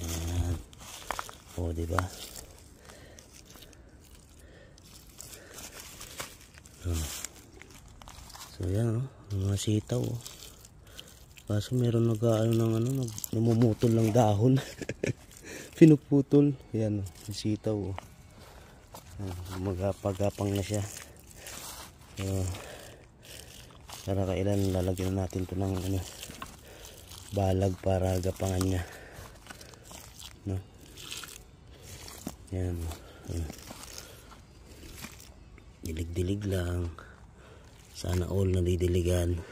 Yan. O, diba? So, yan, oh. Mga sitaw, oh. Kaso meron namumutol ng dahon. Pinuputol. Yan, oh. Sitaw, oh. Magapagapang na siya. Para kailan lalagyan natin to ng balag para gapangan niya, no? Yan, dilig-dilig lang, sana all nadidiligan.